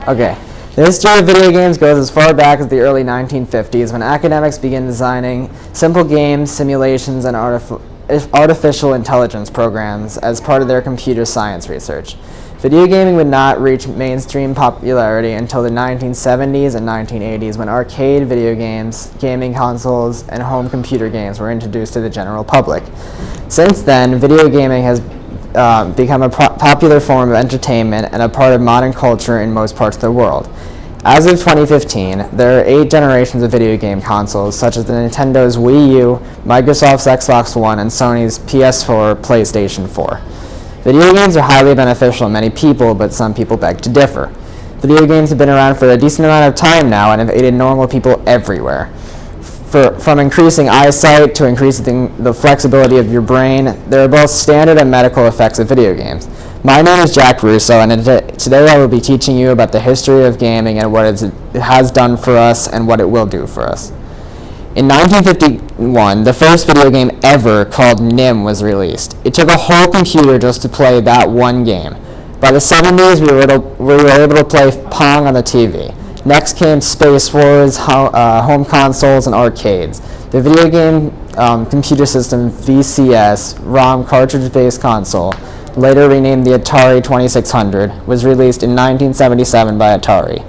Okay, the history of video games goes as far back as the early 1950s when academics began designing simple games, simulations, and artificial intelligence programs as part of their computer science research. Video gaming would not reach mainstream popularity until the 1970s and 1980s when arcade video games, gaming consoles, and home computer games were introduced to the general public. Since then, video gaming has become a popular form of entertainment and a part of modern culture in most parts of the world. As of 2015, there are 8 generations of video game consoles, such as the Nintendo's Wii U, Microsoft's Xbox One, and Sony's PS4, PlayStation 4. Video games are highly beneficial to many people, but some people beg to differ. Video games have been around for a decent amount of time now and have aided normal people everywhere. From increasing eyesight to increasing the flexibility of your brain, there are both standard and medical effects of video games. My name is Jack Russo, and today I will be teaching you about the history of gaming and what it has done for us and what it will do for us. In 1951, the first video game ever called NIM was released. It took a whole computer just to play that one game. By the 70s, we were able to play Pong on the TV. Next came Space Wars, home consoles, and arcades. The video game computer system VCS, ROM cartridge-based console, later renamed the Atari 2600, was released in 1977 by Atari.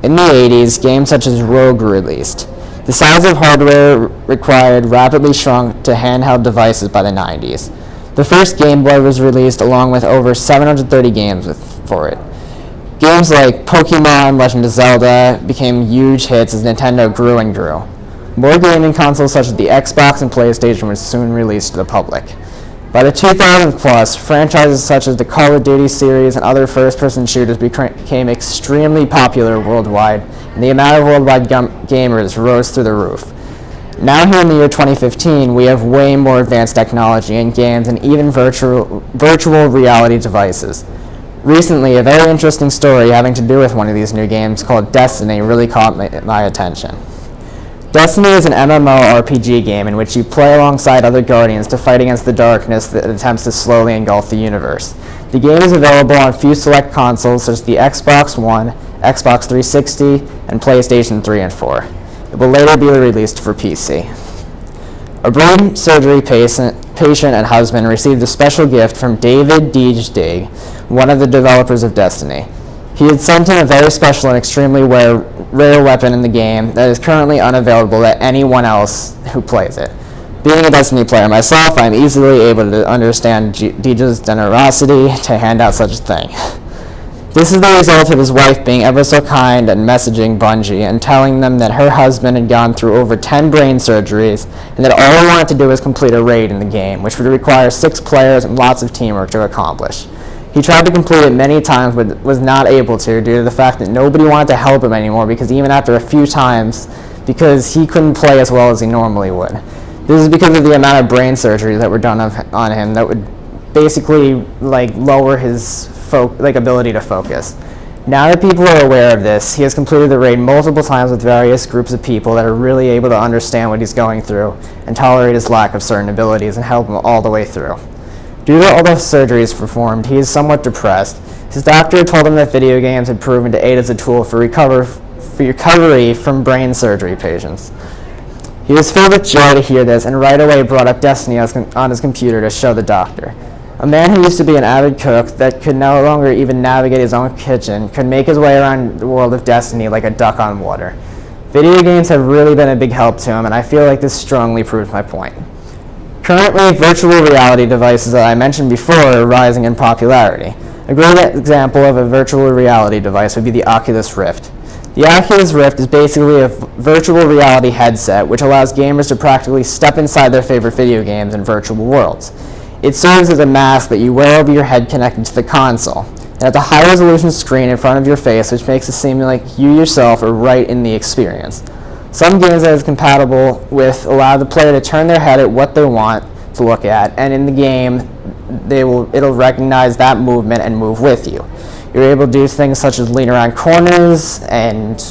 In the 80s, games such as Rogue were released. The size of hardware required rapidly shrunk to handheld devices by the 90s. The first Game Boy was released along with over 730 games for it. Games like Pokemon, Legend of Zelda became huge hits as Nintendo grew and grew. More gaming consoles such as the Xbox and PlayStation were soon released to the public. By the 2000s plus, franchises such as the Call of Duty series and other first-person shooters became extremely popular worldwide, and the amount of worldwide gamers rose through the roof. Now here in the year 2015, we have way more advanced technology in games and even virtual reality devices. Recently, a very interesting story having to do with one of these new games called Destiny really caught my attention. Destiny is an MMORPG game in which you play alongside other Guardians to fight against the darkness that attempts to slowly engulf the universe. The game is available on few select consoles such as the Xbox One, Xbox 360, and PlayStation 3 and 4. It will later be released for PC. A brain surgery patient and husband received a special gift from David Deij, one of the developers of Destiny. He had sent him a very special and extremely rare weapon in the game that is currently unavailable to anyone else who plays it. Being a Destiny player myself, I am easily able to understand Deij's generosity to hand out such a thing. This is the result of his wife being ever so kind and messaging Bungie and telling them that her husband had gone through over 10 brain surgeries and that all he wanted to do was complete a raid in the game, which would require 6 players and lots of teamwork to accomplish. He tried to complete it many times but was not able to due to the fact that nobody wanted to help him anymore because even after a few times, because he couldn't play as well as he normally would. This is because of the amount of brain surgeries that were done on him that would basically lower his ability to focus. Now that people are aware of this, he has completed the raid multiple times with various groups of people that are really able to understand what he's going through and tolerate his lack of certain abilities and help him all the way through. Due to all the surgeries performed, he is somewhat depressed. His doctor told him that video games had proven to aid as a tool for recovery from brain surgery patients. He was filled with joy to hear this and right away brought up Destiny on his computer to show the doctor. A man who used to be an avid cook that could no longer even navigate his own kitchen could make his way around the world of Destiny like a duck on water. Video games have really been a big help to him, and I feel like this strongly proves my point. Currently, virtual reality devices that I mentioned before are rising in popularity. A great example of a virtual reality device would be the Oculus Rift. The Oculus Rift is basically a virtual reality headset which allows gamers to practically step inside their favorite video games in virtual worlds. It serves as a mask that you wear over your head connected to the console. It has a high-resolution screen in front of your face which makes it seem like you yourself are right in the experience. Some games that it's compatible with allow the player to turn their head at what they want to look at, and in the game, it'll recognize that movement and move with you. You're able to do things such as lean around corners, and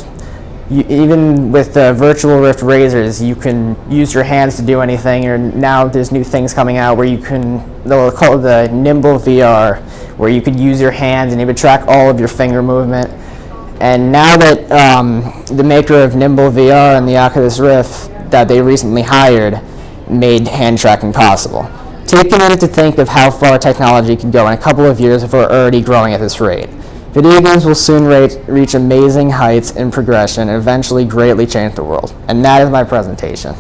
even with the Virtual Rift Razors, you can use your hands to do anything. Or now there's new things coming out where they'll call it the Nimble VR, where you could use your hands and it would track all of your finger movement. And now that the maker of Nimble VR and the Oculus Rift that they recently hired made hand tracking possible. Take a minute to think of how far technology can go in a couple of years if we're already growing at this rate. Video games will soon reach amazing heights in progression and eventually greatly change the world. And that is my presentation.